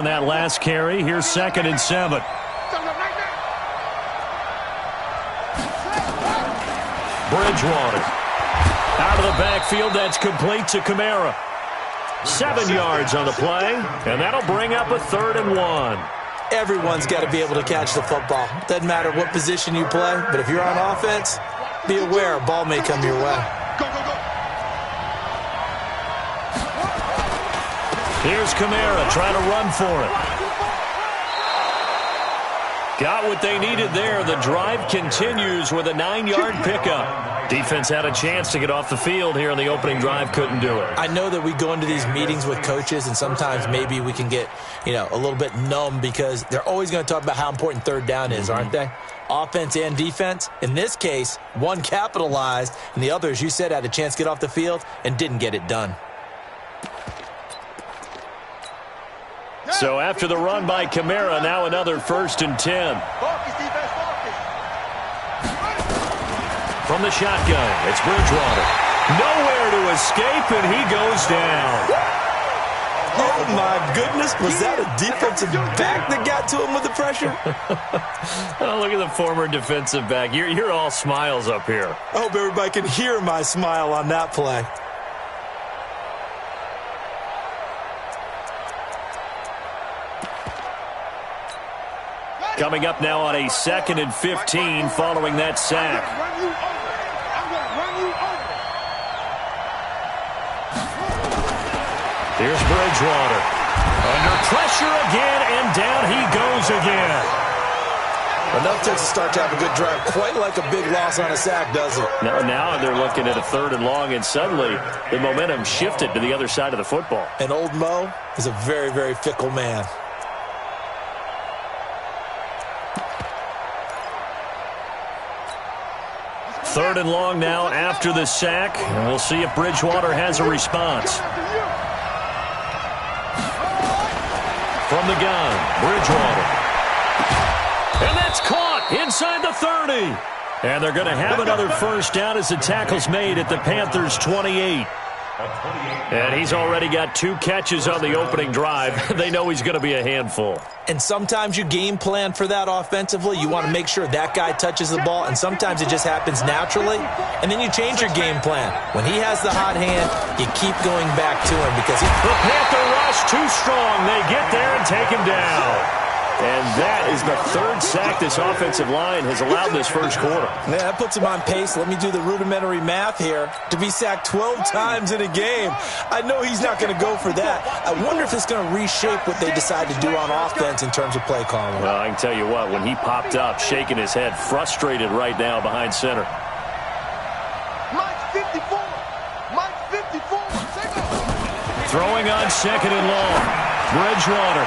On that last carry, here's 2nd and 7. Bridgewater. Out of the backfield, that's complete to Kamara. 7 yards on the play, and that'll bring up a 3rd and 1. Everyone's got to be able to catch the football. Doesn't matter what position you play, but if you're on offense, be aware a ball may come your way. Here's Kamara trying to run for it. Got what they needed there. The drive continues with a 9-yard pickup. Defense had a chance to get off the field here in the opening drive. Couldn't do it. I know that we go into these meetings with coaches, and sometimes maybe we can get, a little bit numb because they're always going to talk about how important 3rd down is, aren't they? Offense and defense. In this case, one capitalized, and the other, as you said, had a chance to get off the field and didn't get it done. So after the run by Kamara, now another 1st and 10. From the shotgun, it's Bridgewater. Nowhere to escape, and he goes down. Oh, my goodness. Was that a defensive back that got to him with the pressure? Oh, look at the former defensive back. You're all smiles up here. I hope everybody can hear my smile on that play. Coming up now on a 2nd and 15 following that sack. Here's Bridgewater. Under pressure again, and down he goes again. Enough takes to start to have a good drive. Quite like a big loss on a sack, does it? Now they're looking at a 3rd and long, and suddenly the momentum shifted to the other side of the football. And old Mo is a very, very fickle man. Third and long now after the sack. And we'll see if Bridgewater has a response. From the gun, Bridgewater. And that's caught inside the 30. And they're going to have another 1st down as the tackle's made at the Panthers' 28. And he's already got 2 catches on the opening drive. They know he's going to be a handful. And sometimes you game plan for that offensively. You want to make sure that guy touches the ball, and sometimes it just happens naturally. And then you change your game plan. When he has the hot hand, you keep going back to him because the Panther rush too strong. They get there and take him down. And that is the 3rd sack this offensive line has allowed this first quarter. Yeah, that puts him on pace. Let me do the rudimentary math here. To be sacked 12 times in a game, I know he's not going to go for that. I wonder if it's going to reshape what they decide to do on offense in terms of play calling. Well, I can tell you what, when he popped up, shaking his head, frustrated right now behind center. Mike 54. Mike 54. Throwing on 2nd and long. Bridgewater.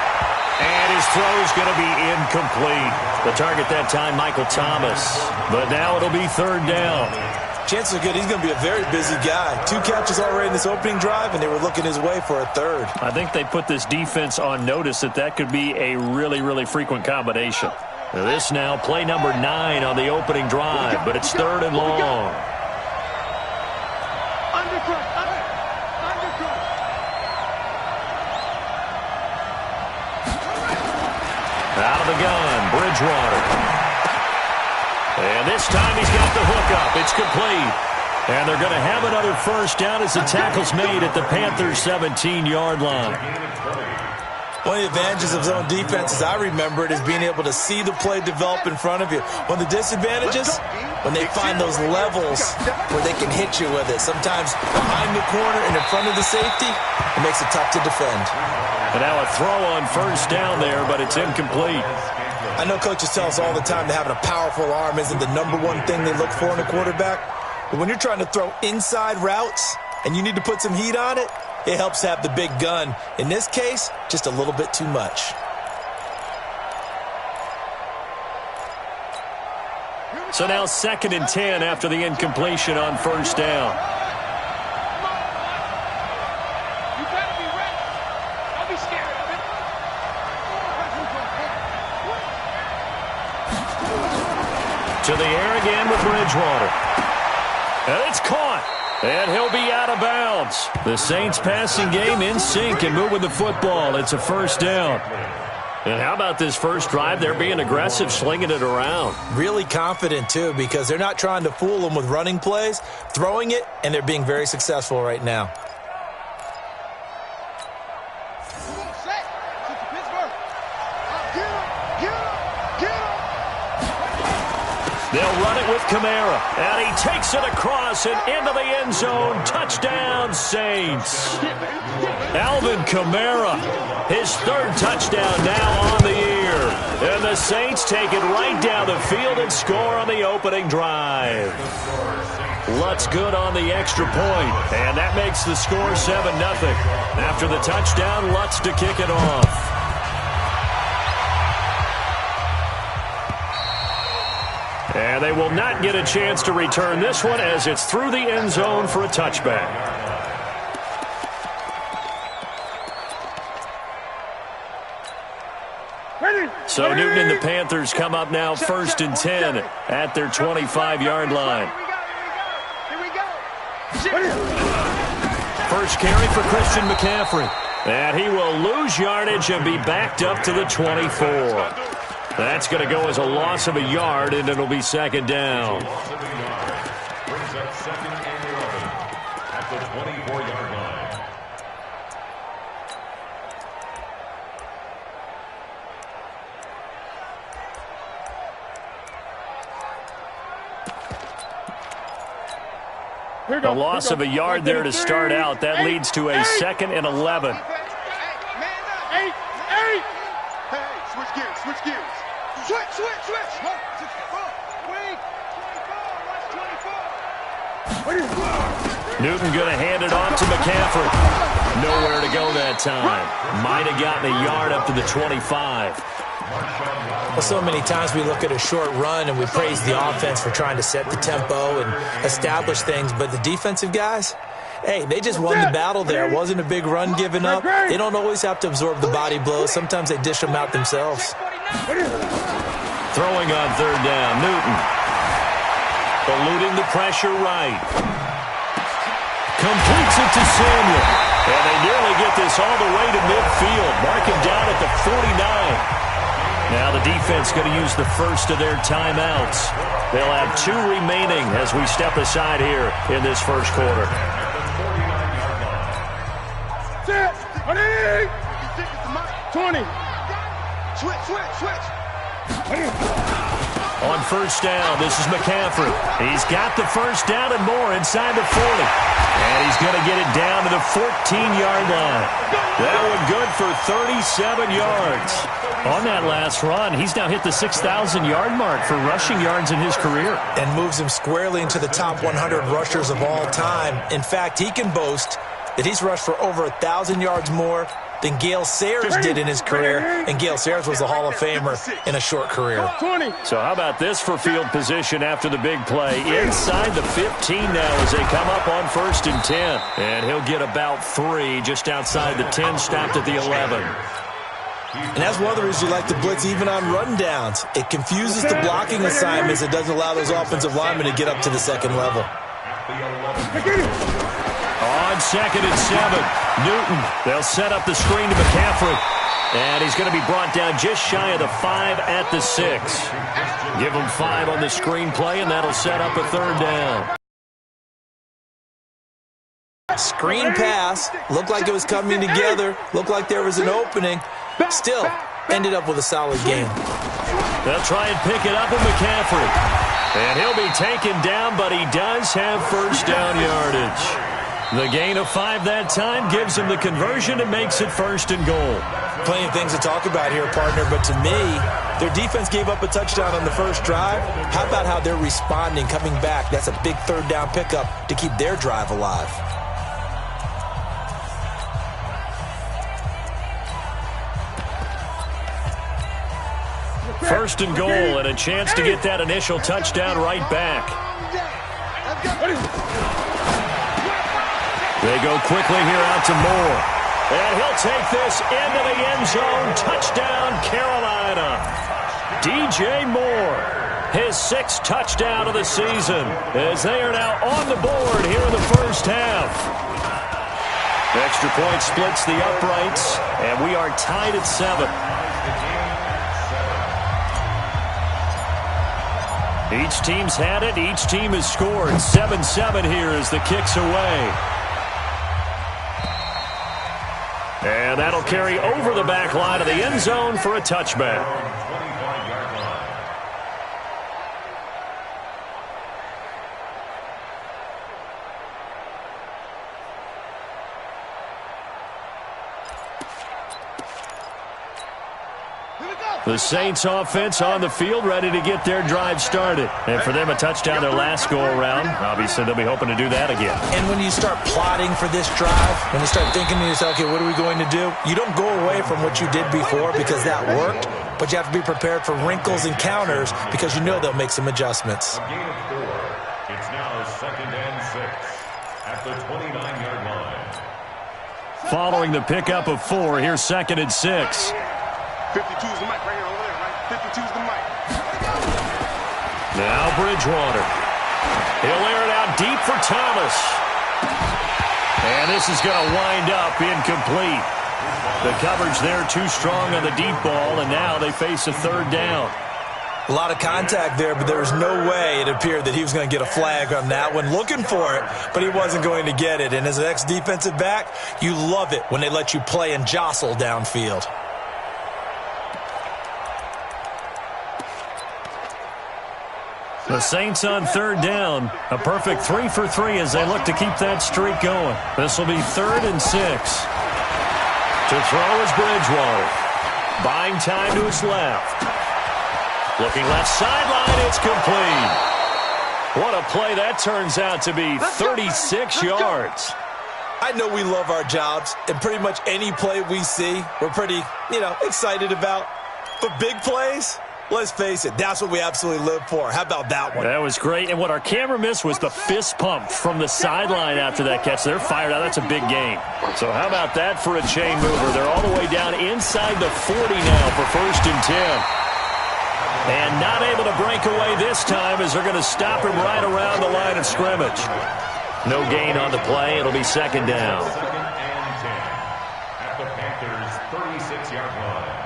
And his throw is going to be incomplete. The target that time, Michael Thomas. But now it'll be 3rd down. Chances are good he's going to be a very busy guy. 2 catches already in this opening drive, and they were looking his way for a 3rd. I think they put this defense on notice that could be a really, really frequent combination. This now, play number 9 on the opening drive, but it's 3rd and long. Out of the gun, Bridgewater. And this time he's got the hook up. It's complete. And they're going to have another 1st down as the tackle's made at the Panthers' 17-yard line. One of the advantages of zone defense, as I remember it, is being able to see the play develop in front of you. One of the disadvantages, when they find those levels where they can hit you with it. Sometimes behind the corner and in front of the safety, it makes it tough to defend. And now a throw on 1st down there, but it's incomplete. I know coaches tell us all the time that having a powerful arm isn't the #1 thing they look for in a quarterback. But when you're trying to throw inside routes and you need to put some heat on it, it helps to have the big gun. In this case, just a little bit too much. So now 2nd and 10 after the incompletion on 1st down. To the air again with Bridgewater. And it's caught. And he'll be out of bounds. The Saints passing game in sync and moving the football. It's a first down. And how about this first drive? They're being aggressive, slinging it around. Really confident, too, because they're not trying to fool them with running plays, throwing it, and they're being very successful right now. They'll run it with Kamara, and he takes it across and into the end zone. Touchdown, Saints. Alvin Kamara, his third touchdown now on the year. And the Saints take it right down the field and score on the opening drive. Lutz good on the extra point, and that makes the score 7-0. After the touchdown, Lutz to kick it off. And they will not get a chance to return this one as it's through the end zone for a touchback. So Newton and the Panthers come up now 1st and 10 at their 25-yard line. First carry for Christian McCaffrey. And he will lose yardage and be backed up to the 24. That's going to go as a loss of a yard, and it'll be second down. Brings up second and 11 at the 24-yard line. A loss of a yard there to start out. That leads to a 2nd and 11. Hey, switch gears, switch gears. Switch. Newton going to hand it off to McCaffrey. Nowhere to go that time. Might have gotten a yard up to the 25. Well, so many times we look at a short run and we praise the offense for trying to set the tempo and establish things, but the defensive guys, hey, they just won the battle there. It wasn't a big run given up. They don't always have to absorb the body blows. Sometimes they dish them out themselves. Throwing on third down, Newton. Eluding the pressure right. Completes it to Samuel. And they nearly get this all the way to midfield. Mark him down at the 49. Now the defense going to use the first of their timeouts. They'll have 2 remaining as we step aside here in this first quarter. 20. Switch. On first down, this is McCaffrey. He's got the first down and more inside the 40. And he's going to get it down to the 14-yard line. That one good for 37 yards. On that last run, he's now hit the 6,000-yard mark for rushing yards in his career. And moves him squarely into the top 100 rushers of all time. In fact, he can boast that he's rushed for over 1,000 yards more than Gale Sayers did in his career, and Gale Sayers was a Hall of Famer in a short career. So how about this for field position after the big play? Inside the 15 now as they come up on 1st and 10. And he'll get about 3 just outside the 10, stopped at the 11. And that's one of the reasons you like to blitz even on run downs. It confuses the blocking assignments. It doesn't allow those offensive linemen to get up to the second level. On 2nd and 7, Newton. They'll set up the screen to McCaffrey. And he's going to be brought down just shy of the 5 at the 6. Give him 5 on the screen play, and that'll set up a third down. Screen pass. Looked like it was coming together. Looked like there was an opening. Still, ended up with a solid game. They'll try and pick it up with McCaffrey. And he'll be taken down, but he does have first down yardage. The gain of 5 that time gives him the conversion and makes it 1st and goal. Plenty of things to talk about here, partner, but to me, their defense gave up a touchdown on the first drive. How about how they're responding, coming back? That's a big third down pickup to keep their drive alive. First and goal and a chance to get that initial touchdown right back. They go quickly here out to Moore. And he'll take this into the end zone. Touchdown, Carolina. DJ Moore. his 6th touchdown of the season, as they are now on the board here in the first half. Extra point splits the uprights, and we are tied at 7. Each team's had it. Each team has scored. 7-7 here as the kick's away. And that'll carry over the back line of the end zone for a touchback. The Saints offense on the field, ready to get their drive started. And for them, a touchdown their last go-around. Obviously, they'll be hoping to do that again. And when you start plotting for this drive, when you start thinking to yourself, okay, what are we going to do? You don't go away from what you did before because that worked, but you have to be prepared for wrinkles and counters because you know they'll make some adjustments. A gain of 4. It's now 2nd and 6 at the 29-yard line. Following the pickup of 4, here's 2nd and 6. 52's the mic right here over there, right? 52's the mic. Now Bridgewater. He'll air it out deep for Thomas. And this is going to wind up incomplete. The coverage there too strong on the deep ball, and now they face a 3rd down. A lot of contact there, but there was no way it appeared that he was going to get a flag on that one. Looking for it, but he wasn't going to get it. And as an ex-defensive back, you love it when they let you play and jostle downfield. The Saints on 3rd down. A perfect 3 for 3 as they look to keep that streak going. This will be 3rd and 6. To throw is Bridgewater. Buying time to his left. Looking left sideline, it's complete. What a play that turns out to be, 36 yards. I know we love our jobs, and pretty much any play we see, we're pretty, excited about. But big plays, let's face it, that's what we absolutely live for. How about that one? That was great, and what our camera missed was the fist pump from the sideline after that catch. They're fired out. That's a big gain. So how about that for a chain mover? They're all the way down inside the 40 now for 1st and 10. And not able to break away this time as they're going to stop him right around the line of scrimmage. No gain on the play. It'll be 2nd down. 2nd and 10 at the Panthers' 36-yard line.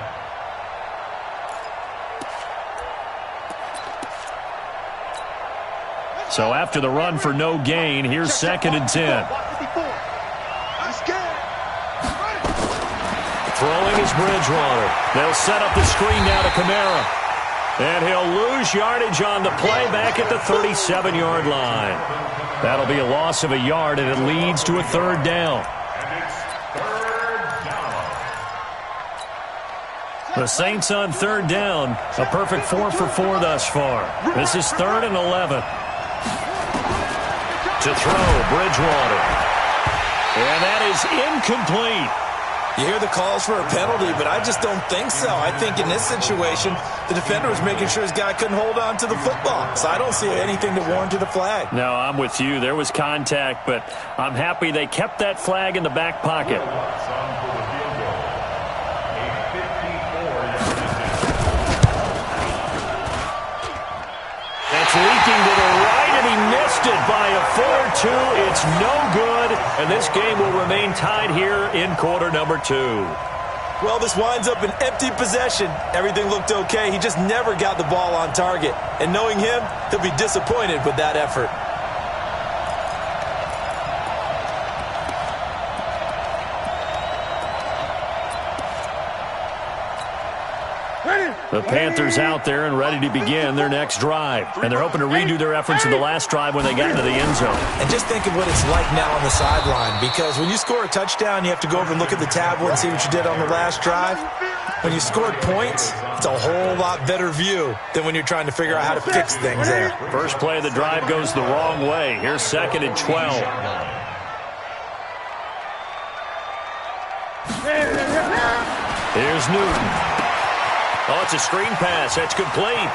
So after the run for no gain, here's 2nd and 10. Throwing is Bridgewater. They'll set up the screen now to Kamara. And he'll lose yardage on the play back at the 37-yard line. That'll be a loss of a yard, and it leads to a 3rd down. And it's 3rd down. The Saints on 3rd down. A perfect 4 for 4 thus far. This is 3rd and 11. To throw, Bridgewater. And that is incomplete. You hear the calls for a penalty, but I just don't think so. I think in this situation, the defender was making sure his guy couldn't hold on to the football. So I don't see anything to warrant the flag. No, I'm with you. There was contact, but I'm happy they kept that flag in the back pocket. That's leaking to the right, and he missed it by a 4-2. It's no good, and this game will remain tied here in quarter number 2. Well, this winds up an empty possession. Everything looked okay. He just never got the ball on target. And knowing him, he'll be disappointed with that effort. The Panthers out there and ready to begin their next drive. And they're hoping to redo their efforts in the last drive when they got into the end zone. And just think of what it's like now on the sideline, because when you score a touchdown, you have to go over and look at the tablet and see what you did on the last drive. When you scored points, it's a whole lot better view than when you're trying to figure out how to fix things there. First play of the drive goes the wrong way. Here's 2nd and 12. Here's Newton. Oh, it's a screen pass. That's complete.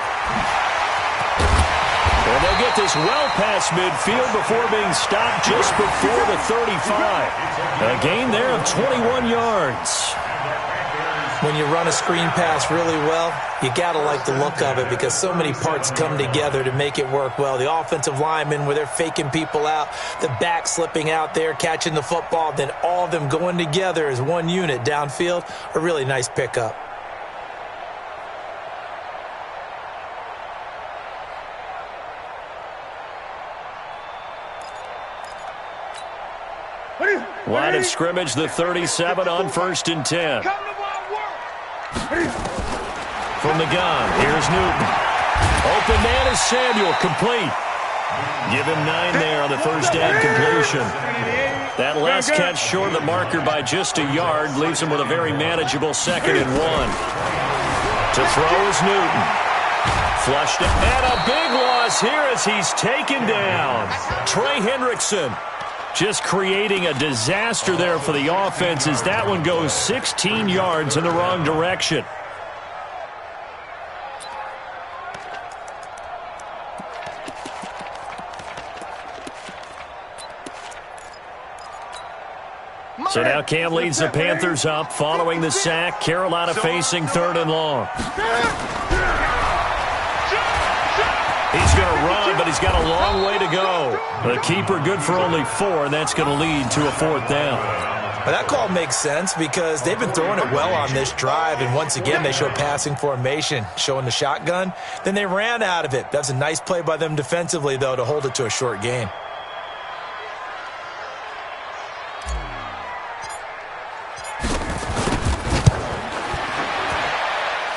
And they'll get this well past midfield before being stopped just before the 35. A gain there of 21 yards. When you run a screen pass really well, you got to like the look of it because so many parts come together to make it work well. The offensive linemen, where they're faking people out, the back slipping out there, catching the football, then all of them going together as one unit downfield, a really nice pickup. Line of scrimmage, the 37 on 1st and 10. From the gun, here's Newton. Open man is Samuel, complete. Give him 9 there on the first down completion. That last catch short of the marker by just a yard leaves him with a very manageable 2nd and 1. To throw is Newton. Flushed it, and a big loss here as he's taken down. Trey Hendrickson just creating a disaster there for the offense as that one goes 16 yards in the wrong direction. So now Cam leads the Panthers up following the sack. Carolina facing 3rd and long. He's going to run, but he's got a long way to go. The keeper good for only 4, and that's going to lead to a 4th down. Well, that call makes sense because they've been throwing it well on this drive, and once again they show passing formation, showing the shotgun. Then they ran out of it. That's a nice play by them defensively, though, to hold it to a short gain.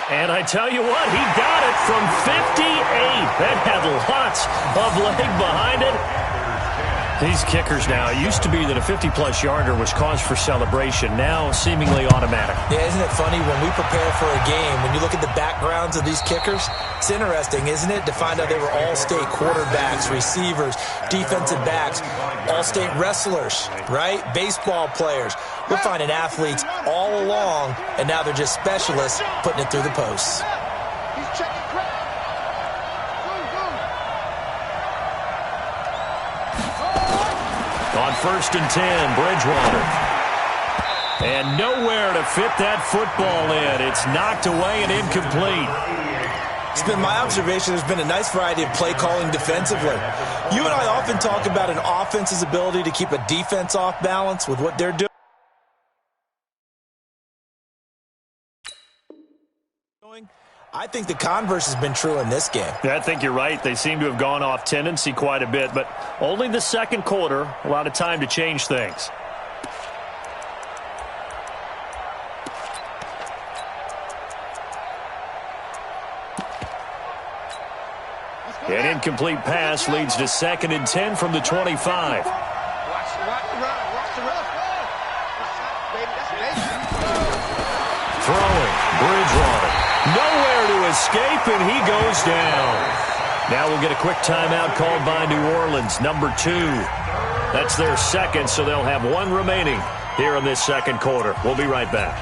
And I tell you what, he got it from 58. That had lots of leg behind it. These kickers now, it used to be that a 50-plus yarder was cause for celebration. Now seemingly automatic. Yeah, isn't it funny when we prepare for a game, when you look at the backgrounds of these kickers, it's interesting, isn't it, to find out they were all-state quarterbacks, receivers, defensive backs, all-state wrestlers, right? Baseball players. We're finding athletes all along, and now they're just specialists putting it through the posts. On 1st and 10, Bridgewater. And nowhere to fit that football in. It's knocked away and incomplete. It's been my observation there's been a nice variety of play calling defensively. You and I often talk about an offense's ability to keep a defense off balance with what they're doing. I think the converse has been true in this game. Yeah, I think you're right. They seem to have gone off tendency quite a bit, but only the 2nd quarter, a lot of time to change things. An incomplete pass leads to 2nd and 10 from the 25. Throwing, Bridgewater. Nowhere to escape, and he goes down. Now we'll get a quick timeout called by New Orleans, number 2. That's their 2nd, so they'll have 1 remaining here in this 2nd quarter. We'll be right back.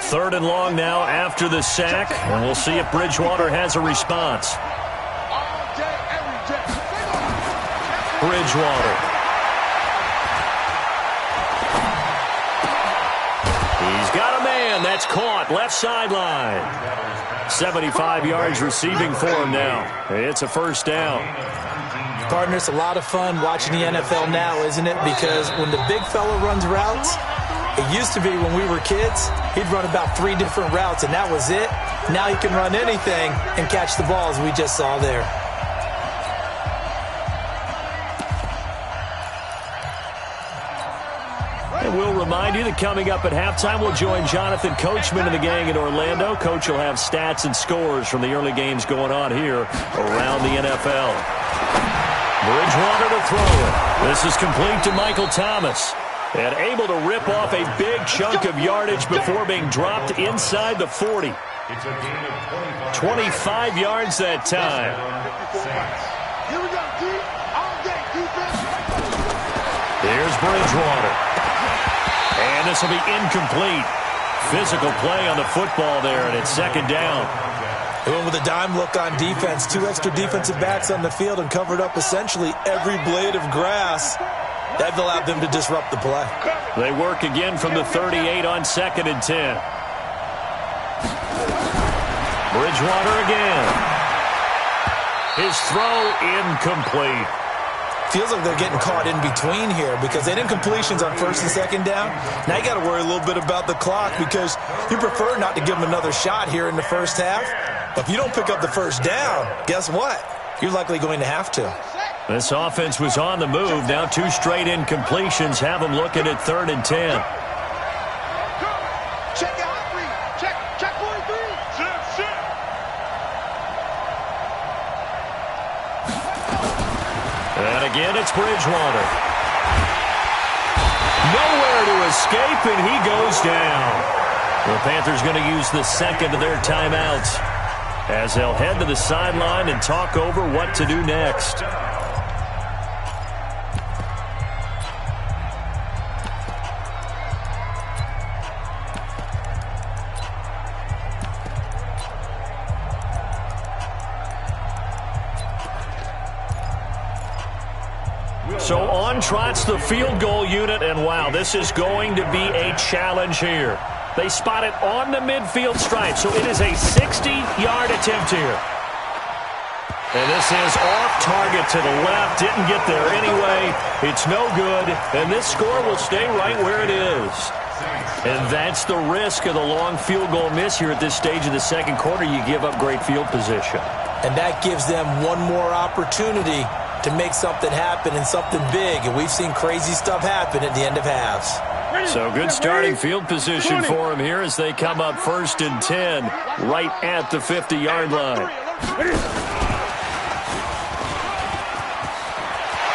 Third and long now after the sack, and we'll see if Bridgewater has a response. Bridgewater. He's got a man. That's caught. Left sideline. 75 yards receiving for him now. It's a 1st down. Partner, it's a lot of fun watching the NFL now, isn't it? Because when the big fella runs routes, it used to be when we were kids, he'd run about 3 different routes, and that was it. Now he can run anything and catch the ball, as we just saw there. And we'll remind you that coming up at halftime, we'll join Jonathan Coachman and the gang in Orlando. Coach will have stats and scores from the early games going on here around the NFL. Bridgewater to throw it. This is complete to Michael Thomas. And able to rip off a big chunk of yardage before being dropped inside the 40. 25 yards that time. Here's Bridgewater. And this will be incomplete. Physical play on the football there, and it's 2nd down. They went with a dime look on defense. 2 extra defensive backs on the field and covered up essentially every blade of grass. That allowed them to disrupt the play. They work again from the 38 on 2nd and 10. Bridgewater again. His throw incomplete. Feels like they're getting caught in between here because they didn't completions on 1st and 2nd down. Now you got to worry a little bit about the clock because you prefer not to give them another shot here in the first half. But if you don't pick up the 1st down, guess what? You're likely going to have to. This offense was on the move. Now 2 straight incompletions have them looking at 3rd and 10. Check out 3. Check 43. Check. And again, it's Bridgewater. Nowhere to escape, and he goes down. The Panthers going to use the 2nd of their timeouts as they'll head to the sideline and talk over what to do next. So on trots the field goal unit, and wow, this is going to be a challenge here. They spot it on the midfield stripe, so it is a 60-yard attempt here. And this is off target to the left, didn't get there anyway. It's no good, and this score will stay right where it is. And that's the risk of the long field goal miss here at this stage of the 2nd quarter. You give up great field position. And that gives them one more opportunity to make something happen and something big. And we've seen crazy stuff happen at the end of halves. So good starting field position for them here as they come up 1st and 10 right at the 50-yard line.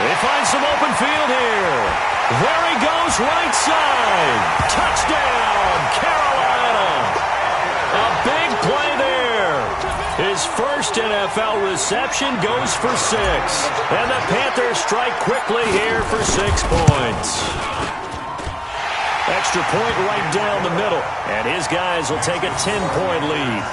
They find some open field here. There he goes, right side. Touchdown, Carolina. A big play there. His first NFL reception goes for 6. And the Panthers strike quickly here for 6 points. Extra point right down the middle. And his guys will take a 10-point lead.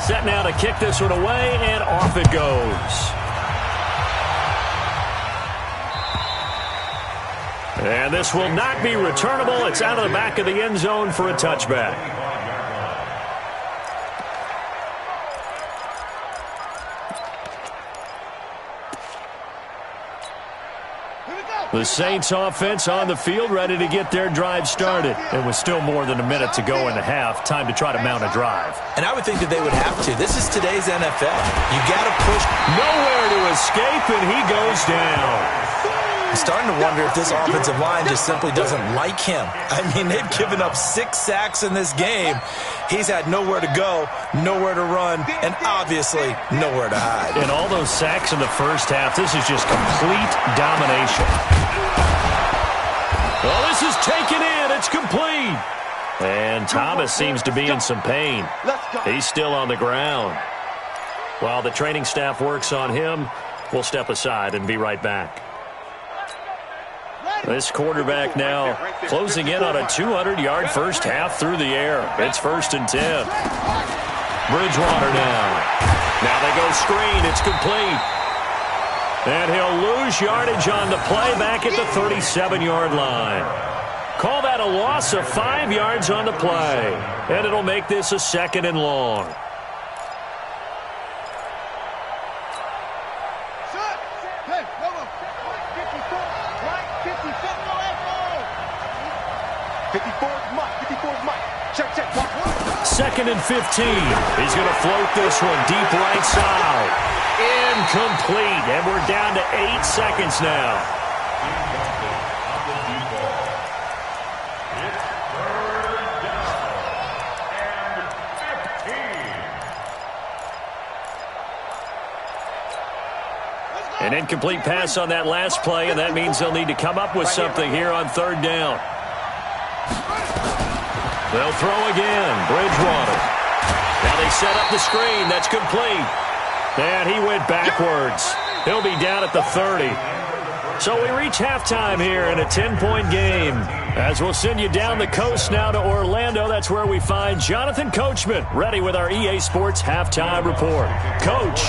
Set now to kick this one away, and off it goes. And this will not be returnable. It's out of the back of the end zone for a touchback. The Saints offense on the field, ready to get their drive started. And with still more than a minute to go in the half, time to try to mount a drive. And I would think that they would have to. This is today's NFL. You got to push. Nowhere to escape, and he goes down. I'm starting to wonder if this offensive line just simply doesn't like him. I mean, they've given up 6 sacks in this game. He's had nowhere to go, nowhere to run, and obviously nowhere to hide. And all those sacks in the first half, this is just complete domination. Well, this is taken in. It's complete. And Thomas seems to be in some pain. He's still on the ground. While the training staff works on him, we'll step aside and be right back. This quarterback now closing in on a 200-yard first half through the air. It's 1st and 10. Bridgewater now. Now they go screen. It's complete. And he'll lose yardage on the play back at the 37-yard line. Call that a loss of 5 yards on the play. And it'll make this a 2nd and long. Check. 2nd and 15. He's going to float this one deep right side. Incomplete. And we're down to 8 seconds now. An incomplete pass on that last play, and that means they'll need to come up with something here on 3rd down. They'll throw again. Bridgewater. Now they set up the screen. That's complete. And he went backwards. He'll be down at the 30. So we reach halftime here in a 10-point game. As we'll send you down the coast now to Orlando, that's where we find Jonathan Coachman, ready with our EA Sports halftime report. Coach.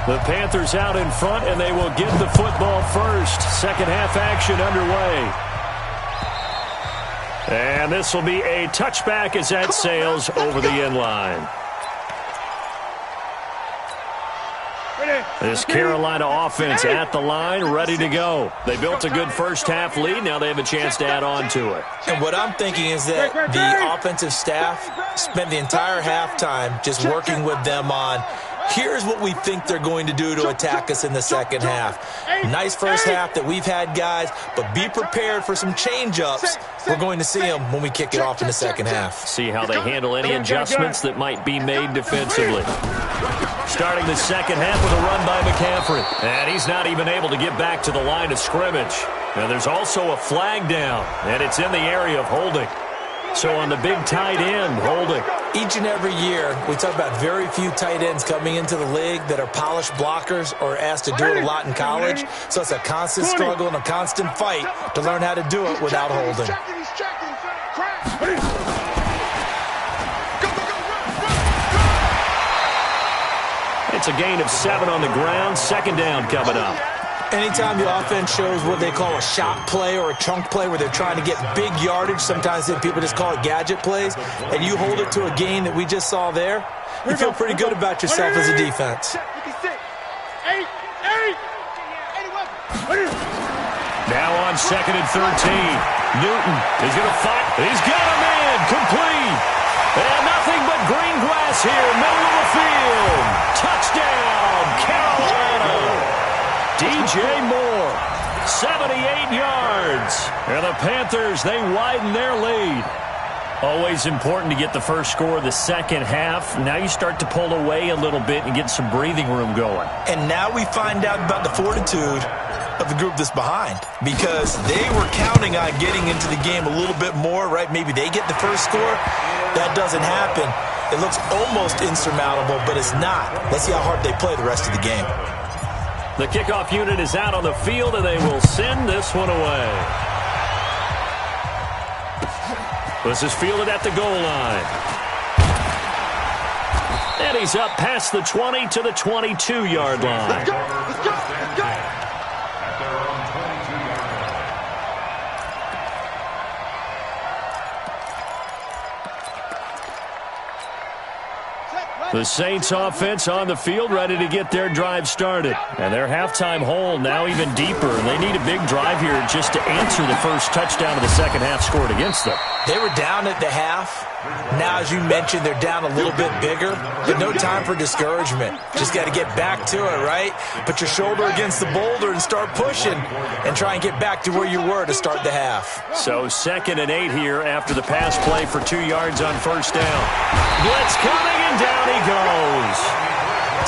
The Panthers out in front, and they will get the football first. Second half action underway. And this will be a touchback as that sails over the end line. This Carolina offense at the line, ready to go. They built a good first half lead. Now they have a chance to add on to it. And what I'm thinking is that the offensive staff spent the entire halftime just working with them on, here's what we think they're going to do to attack us in the second half. Nice first half that we've had, guys, but be prepared for some change-ups. We're going to see them when we kick it off in the second half. See how they handle any adjustments that might be made defensively. Starting the second half with a run by McCaffrey. And he's not even able to get back to the line of scrimmage. Now there's also a flag down, and it's in the area of holding. So on the big tight end, holding. Each and every year, we talk about very few tight ends coming into the league that are polished blockers or asked to do it a lot in college. So it's a constant struggle and a constant fight to learn how to do it without holding. It's a gain of 7 on the ground. Second down coming up. Anytime the offense shows what they call a shot play or a chunk play where they're trying to get big yardage, sometimes people just call it gadget plays, and you hold it to a gain that we just saw there, you feel pretty good about yourself as a defense. Now on 2nd and 13. Newton is going to fight. He's got a man. Complete. And nothing but green grass here, middle of the field. Touchdown, Carolina. DJ Moore, 78 yards. And the Panthers, they widen their lead. Always important to get the first score of the second half. Now you start to pull away a little bit and get some breathing room going. And now we find out about the fortitude of the group that's behind, because they were counting on getting into the game a little bit more, right? Maybe they get the first score. That doesn't happen. It looks almost insurmountable, but it's not. Let's see how hard they play the rest of the game. The kickoff unit is out on the field, and they will send this one away. This is fielded at the goal line. And he's up past the 20 to the 22-yard line. Let's go, let's go, let's go. At their own 22-yard line. The Saints offense on the field, ready to get their drive started. And their halftime hole now even deeper. And they need a big drive here just to answer the first touchdown of the second half scored against them. They were down at the half. Now, as you mentioned, they're down a little bit bigger, but no time for discouragement. Just got to get back to it, right? Put your shoulder against the boulder and start pushing and try and get back to where you were to start the half. So 2nd and 8 here after the pass play for 2 yards on first down. Blitz coming, and down he goes.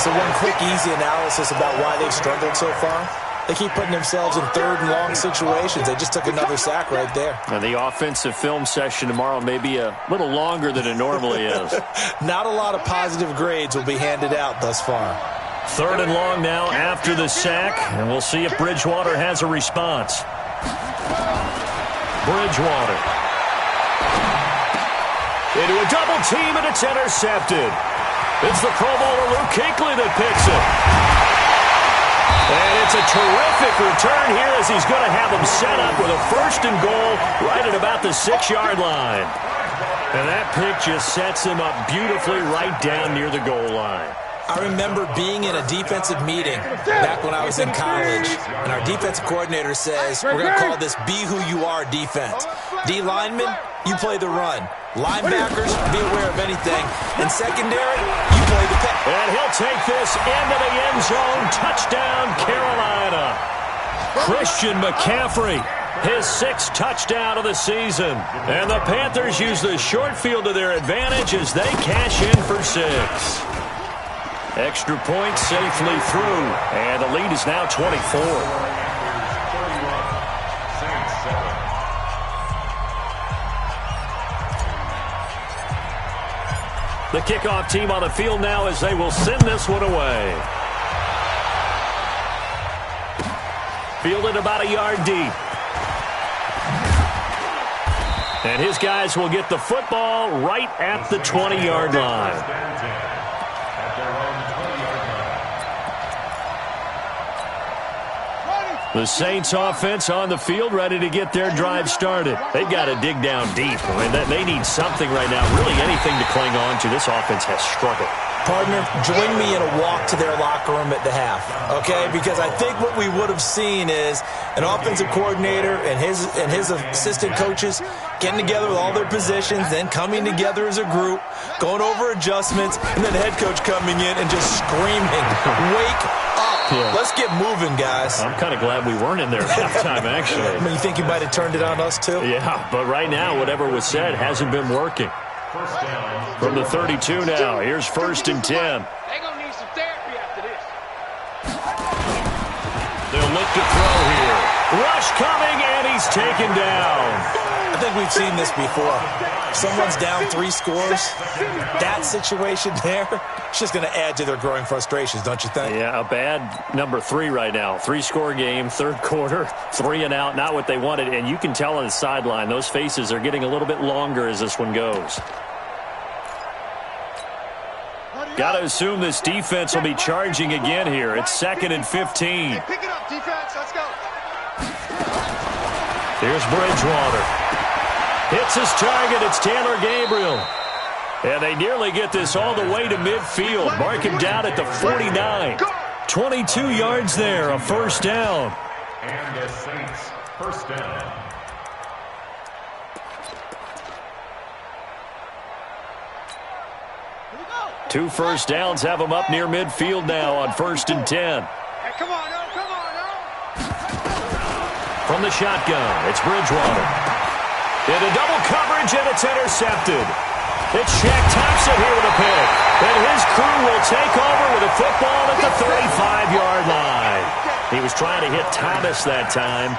So one quick, easy analysis about why they've struggled so far. They keep putting themselves in 3rd and long situations. They just took another sack right there. And the offensive film session tomorrow may be a little longer than it normally is. Not a lot of positive grades will be handed out thus far. 3rd and long now after the sack, and we'll see if Bridgewater has a response. Bridgewater. Into a double team, and it's intercepted. It's the Pro Bowler Luke Kuechly that picks it. And it's a terrific return here as he's going to have them set up with a 1st and goal right at about the 6-yard line. And that pick just sets him up beautifully right down near the goal line. I remember being in a defensive meeting back when I was in college, and our defensive coordinator says, we're going to call this Be Who You Are defense. D linemen, you play the run. Linebackers, be aware of anything. And secondary, you play the pass. And he'll take this into the end zone. Touchdown, Carolina. Christian McCaffrey, his 6th touchdown of the season. And the Panthers use the short field to their advantage as they cash in for 6. Extra point safely through. And the lead is now 24. The kickoff team on the field now as they will send this one away. Fielded about a yard deep. And his guys will get the football right at the 20-yard line. The Saints offense on the field, ready to get their drive started. They've got to dig down deep. I mean, they need something right now, really anything to cling on to. This offense has struggled. Partner, join me in a walk to their locker room at the half, okay? Because I think what we would have seen is an offensive coordinator and his assistant coaches getting together with all their positions, then coming together as a group, going over adjustments, and then the head coach coming in and just screaming, "Wake up. Yeah. Let's get moving, guys." I'm kind of glad we weren't in there at halftime, actually. I mean, you think you might have turned it on us, too? Yeah, but right now, whatever was said hasn't been working. From the 32 now, here's 1st and 10. They're going to need some therapy after this. They'll look to throw here. Rush coming, and he's taken down. I think we've seen this before. Someone's down 3 scores. That situation there, it's just going to add to their growing frustrations, don't you think? Yeah, a bad number 3 right now. 3-score game, 3rd quarter, 3 and out, not what they wanted. And you can tell on the sideline, those faces are getting a little bit longer as this one goes. Got to assume this defense will be charging again here. It's 2nd and 15. Hey, pick it up, defense. Let's go. Here's Bridgewater. Hits his target. It's Taylor Gabriel. And they nearly get this all the way to midfield. Mark him down at the 49. 22 yards there, a 1st down. And the Saints, 1st down. Two 1st downs have them up near midfield now on 1st and 10. Hey, come on, no, come on, no. From the shotgun, it's Bridgewater. Into double coverage, and it's intercepted. It's Shaq Thompson here with a pick. And his crew will take over with a football at the 35-yard line. He was trying to hit Thomas that time.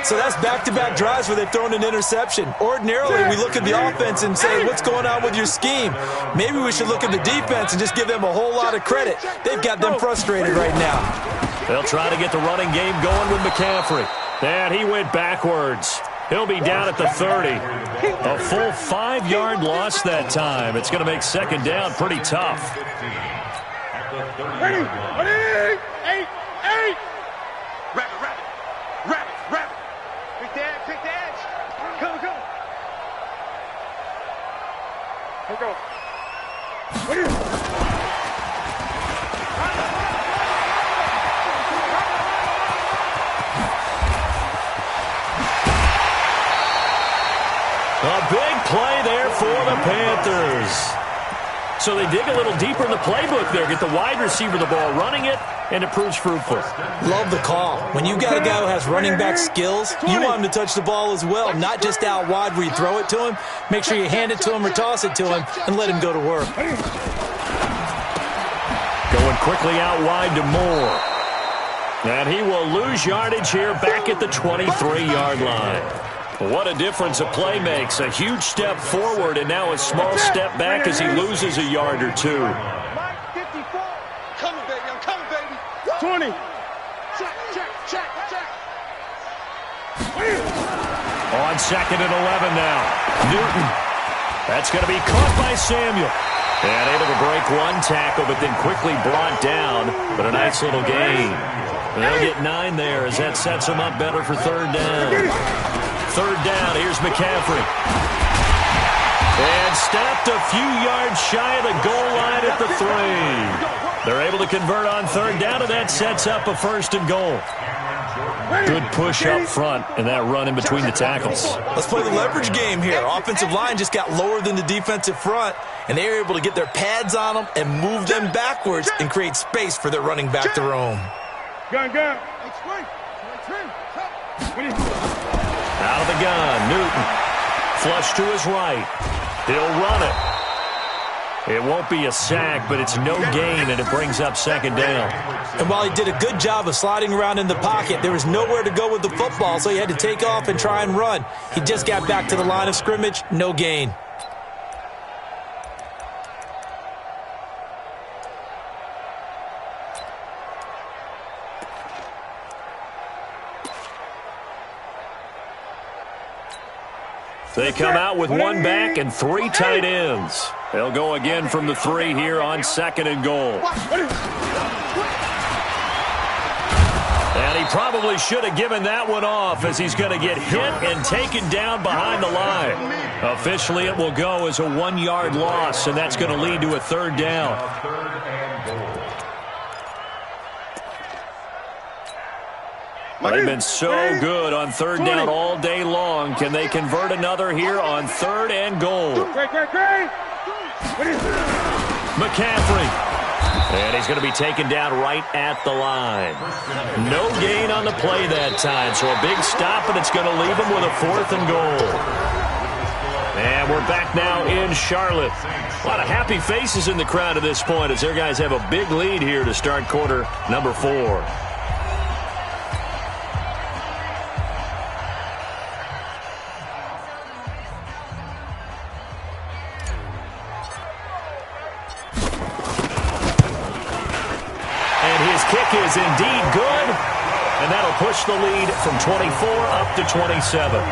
So that's back-to-back drives where they've thrown an interception. Ordinarily, we look at the offense and say, what's going on with your scheme? Maybe we should look at the defense and just give them a whole lot of credit. They've got them frustrated right now. They'll try to get the running game going with McCaffrey. And he went backwards. He'll be down at the 30. A full 5-yard loss that time. It's going to make 2nd down pretty tough. Ready, 8. Rabbit. Pick the edge. Come. Here go. A big play there for the Panthers. So they dig a little deeper in the playbook there, get the wide receiver the ball, running it, and it proves fruitful. Love the call. When you got a guy who has running back skills, you want him to touch the ball as well, not just out wide where you throw it to him. Make sure you hand it to him or toss it to him and let him go to work. Going quickly out wide to Moore. And he will lose yardage here back at the 23-yard line. What a difference a play makes. A huge step forward and now a small step back as he loses a yard or two. 20. Check. On 2nd and 11 now. Newton. That's going to be caught by Samuel. And able to break one tackle, but then quickly brought down. But a nice little gain. They'll get 9 there as that sets them up better for 3rd down. 3rd down, here's McCaffrey. And stopped a few yards shy of the goal line at the 3. They're able to convert on 3rd down, and that sets up a 1st and goal. Good push up front and that run in between the tackles. Let's play the leverage game here. Offensive line just got lower than the defensive front, and they were able to get their pads on them and move them backwards and create space for their running back to roam. Gun. Out of the gun, Newton. Flush to his right. He'll run it. It won't be a sack, but it's no gain, and it brings up 2nd down. And while he did a good job of sliding around in the pocket, there was nowhere to go with the football, so he had to take off and try and run. He just got back to the line of scrimmage, no gain. They come out with one back and 3 tight ends. They'll go again from the 3 here on 2nd and goal. And he probably should have given that one off, as he's going to get hit and taken down behind the line. Officially, it will go as a 1-yard loss, and that's going to lead to a 3rd down. They've been so good on 3rd down all day long. Can they convert another here on 3rd and goal? McCaffrey. And he's going to be taken down right at the line. No gain on the play that time, so a big stop, and it's going to leave him with a 4th and goal. And we're back now in Charlotte. A lot of happy faces in the crowd at this point, as their guys have a big lead here to start quarter number 4. Is indeed good, and that'll push the lead from 24 up to 27.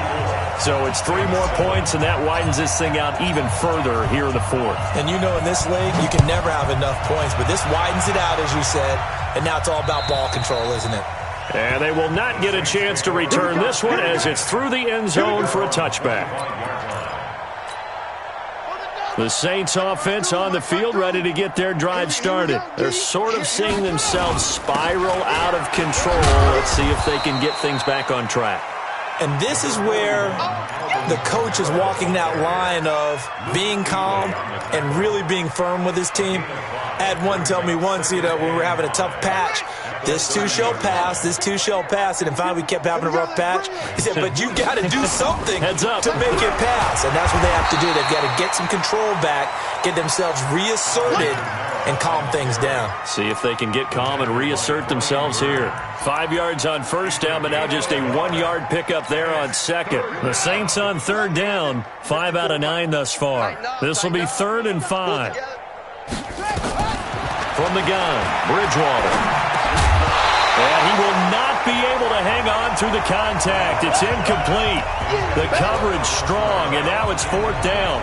So it's 3 more points, and that widens this thing out even further here in the 4th. And you know, in this league, you can never have enough points, but this widens it out, as you said, and now it's all about ball control, isn't it? And they will not get a chance to return this one, as it's through the end zone for a touchback. The Saints offense on the field, ready to get their drive started. They're sort of seeing themselves spiral out of control. Let's see if they can get things back on track. And this is where the coach is walking that line of being calm and really being firm with his team. I had one tell me once, when we were having a tough patch, this too shall pass, this too shall pass. And finally we kept having a rough patch. He said, but you got to do something to make it pass. And that's what they have to do. They've got to get some control back, get themselves reasserted, and calm things down. See if they can get calm and reassert themselves here. 5 yards on 1st down, but now just a 1-yard pickup there on 2nd. The Saints on 3rd down, 5 out of 9 thus far. This will be 3rd and 5. From the gun, Bridgewater. And he will not be able to hang on through the contact. It's incomplete. The coverage strong, and now it's 4th down.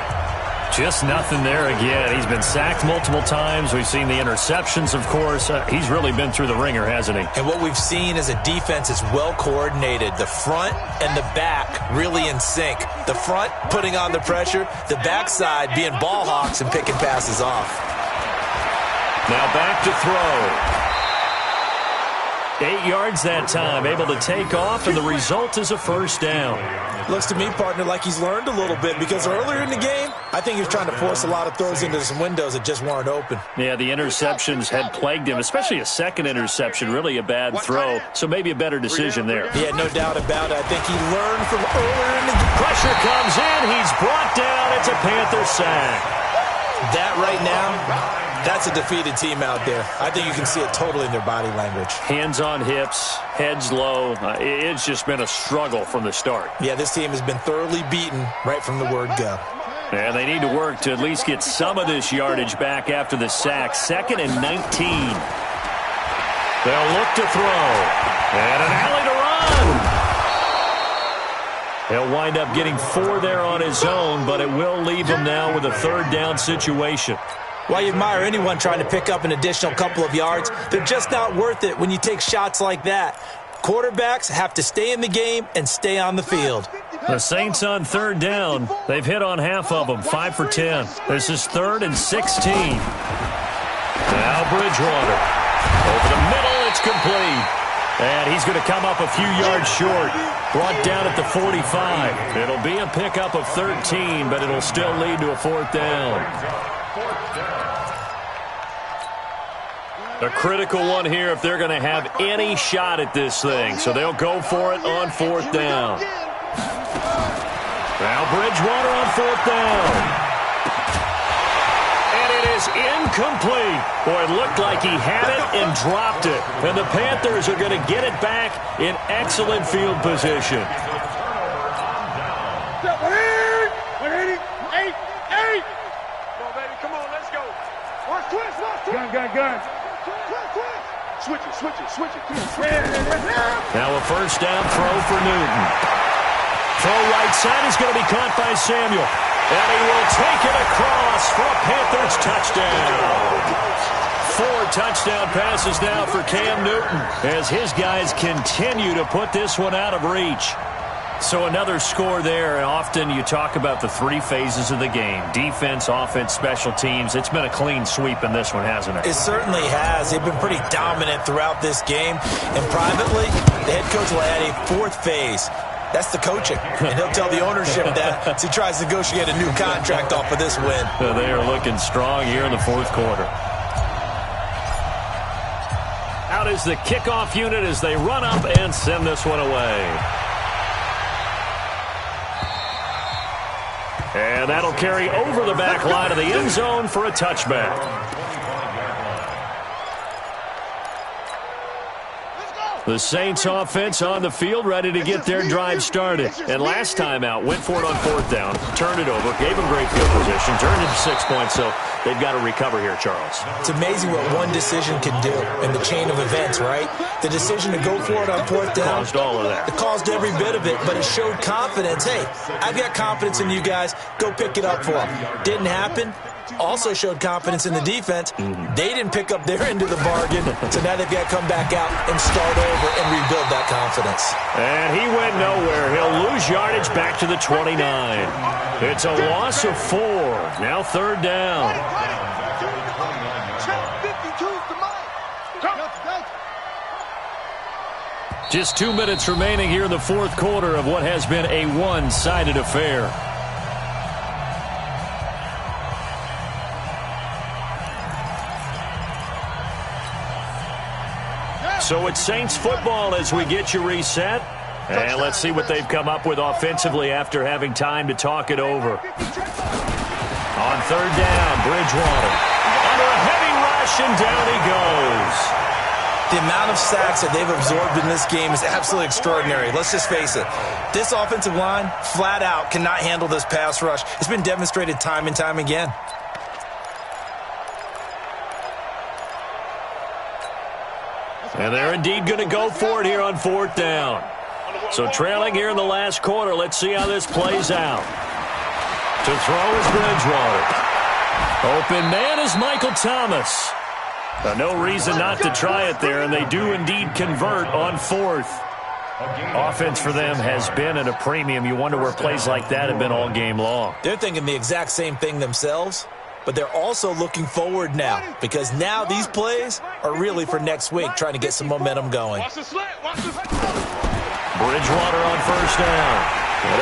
Just nothing there again. He's been sacked multiple times. We've seen the interceptions, of course. He's really been through the ringer, hasn't he? And what we've seen is a defense is well coordinated. The front and the back really in sync. The front putting on the pressure, the backside being ball hawks and picking passes off. Now back to throw. 8 yards that time, able to take off, and the result is a 1st down. Looks to me, partner, like he's learned a little bit, because earlier in the game, I think he was trying to force a lot of throws into some windows that just weren't open. Yeah, the interceptions had plagued him, especially a 2nd interception, really a bad throw, so maybe a better decision there. Yeah, no doubt about it. I think he learned from earlier in the game. Pressure comes in, he's brought down, it's a Panther sack. That right now, that's a defeated team out there. I think you can see it totally in their body language. Hands on hips, heads low. It's just been a struggle from the start. Yeah, this team has been thoroughly beaten right from the word go. And they need to work to at least get some of this yardage back after the sack. 2nd and 19. They'll look to throw. And an alley to run. He'll wind up getting 4 there on his own, but it will leave him now with a 3rd down situation. While you admire anyone trying to pick up an additional couple of yards, they're just not worth it when you take shots like that. Quarterbacks have to stay in the game and stay on the field. The Saints on 3rd down. They've hit on half of them, 5 for 10. This is 3rd and 16. Now Bridgewater. Over the middle, it's complete. And he's going to come up a few yards short. Brought down at the 45. It'll be a pickup of 13, but it'll still lead to a 4th down. A critical one here if they're going to have any shot at this thing. So they'll go for it on 4th down. Now Bridgewater on 4th down. And it is incomplete. Boy, it looked like he had it and dropped it. And the Panthers are going to get it back in excellent field position. Gun. Switch it. Now a 1st down throw for Newton. Throw right side is going to be caught by Samuel. And he will take it across for a Panthers touchdown. 4 touchdown passes now for Cam Newton as his guys continue to put this one out of reach. So another score there, and often you talk about the 3 phases of the game. Defense, offense, special teams. It's been a clean sweep in this one, hasn't it? It certainly has. They've been pretty dominant throughout this game. And privately, the head coach will add a 4th phase. That's the coaching. And he'll tell the ownership that as he tries to negotiate a new contract off of this win. They are looking strong here in the 4th quarter. Out is the kickoff unit as they run up and send this one away. And that'll carry over the back line of the end zone for a touchback. The Saints offense on the field, ready to get their drive started. And last time out, went for it on 4th down, turned it over, gave them great field position, turned it to 6 points, so they've got to recover here, Charles. It's amazing what one decision can do in the chain of events, right? The decision to go for it on 4th down. Caused all of that. It caused every bit of it, but it showed confidence. Hey, I've got confidence in you guys. Go pick it up for them. Didn't happen. Also showed confidence in the defense. They didn't pick up their end of the bargain, so now they've got to come back out and start over and rebuild that confidence. And he went nowhere. He'll lose yardage back to the 29. It's a loss of 4. Now 3rd down. Just 2 minutes remaining here in the 4th quarter of what has been a one-sided affair. So it's Saints football as we get you reset. And let's see what they've come up with offensively after having time to talk it over. On 3rd down, Bridgewater. Under a heavy rush, and down he goes. The amount of sacks that they've absorbed in this game is absolutely extraordinary. Let's just face it. This offensive line, flat out, cannot handle this pass rush. It's been demonstrated time and time again. And they're indeed going to go for it here on 4th down. So trailing here in the last quarter, let's see how this plays out. To throw is Bridgewater. Open man is Michael Thomas. No reason not to try it there, and they do indeed convert on 4th. Offense for them has been at a premium. You wonder where plays like that have been all game long. They're thinking the exact same thing themselves. But they're also looking forward now, because now these plays are really for next week, trying to get some momentum going. Bridgewater on 1st down.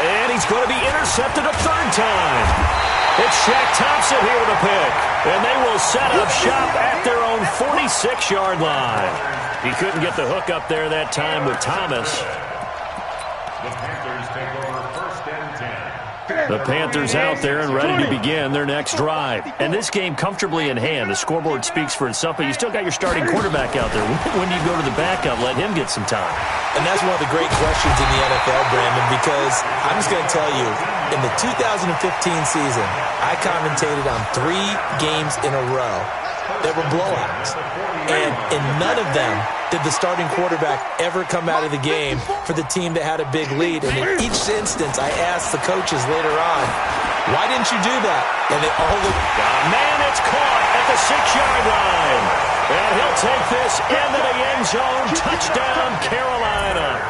And he's going to be intercepted a 3rd time. It's Shaq Thompson here with a pick. And they will set up shop at their own 46-yard line. He couldn't get the hook up there that time with Thomas. The Panthers take over 1st and 10. The Panthers out there and ready to begin their next drive. And this game comfortably in hand. The scoreboard speaks for itself, but you still got your starting quarterback out there. When do you go to the backup? Let him get some time. And that's one of the great questions in the NFL, Brandon, because I'm just going to tell you, in the 2015 season, I commentated on 3 games in a row that were blowouts. And in none of them did the starting quarterback ever come out of the game for the team that had a big lead. And in each instance, I asked the coaches later on, why didn't you do that? And they all looked. Man, it's caught at the 6-yard line. And he'll take this into the end zone. Touchdown, Carolina.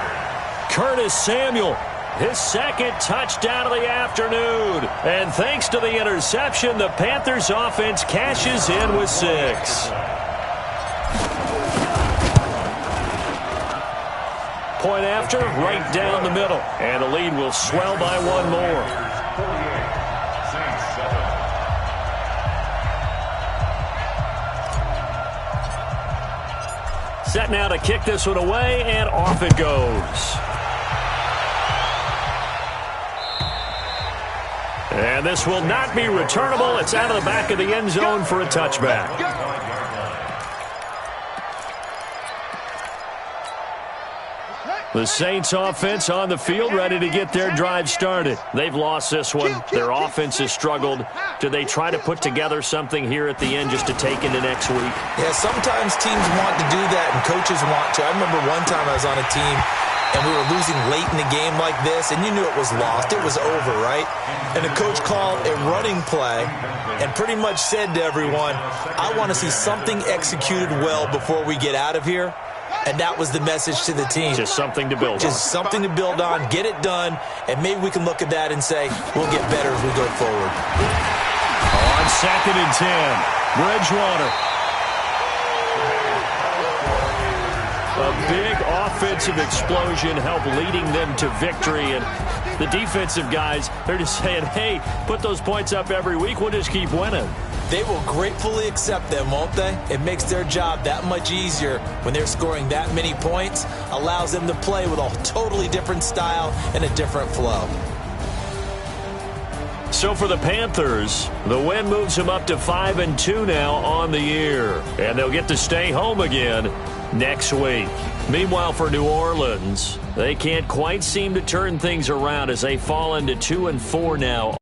Curtis Samuel, his 2nd touchdown of the afternoon. And thanks to the interception, the Panthers offense cashes in with 6. Point after, right down the middle. And the lead will swell by 1 more. Set now to kick this one away, and off it goes. And this will not be returnable. It's out of the back of the end zone for a touchback. The Saints offense on the field ready to get their drive started. They've lost this one. Their offense has struggled. Do they try to put together something here at the end just to take into next week? Yeah, sometimes teams want to do that and coaches want to. I remember one time I was on a team and we were losing late in the game like this, and you knew it was lost, it was over, right? And the coach called a running play and pretty much said to everyone, I want to see something executed well before we get out of here. And that was the message to the team. Just something to build on. Just something to build on, get it done, and maybe we can look at that and say, we'll get better as we go forward. On 2nd and 10, Bridgewater. A big offensive explosion helped leading them to victory. And the defensive guys, they're just saying, hey, put those points up every week. We'll just keep winning. They will gratefully accept them, won't they? It makes their job that much easier when they're scoring that many points. Allows them to play with a totally different style and a different flow. So for the Panthers, the win moves them up to 5-2 now on the year. And they'll get to stay home again next week. Meanwhile, for New Orleans, they can't quite seem to turn things around as they fall into 2-4 now.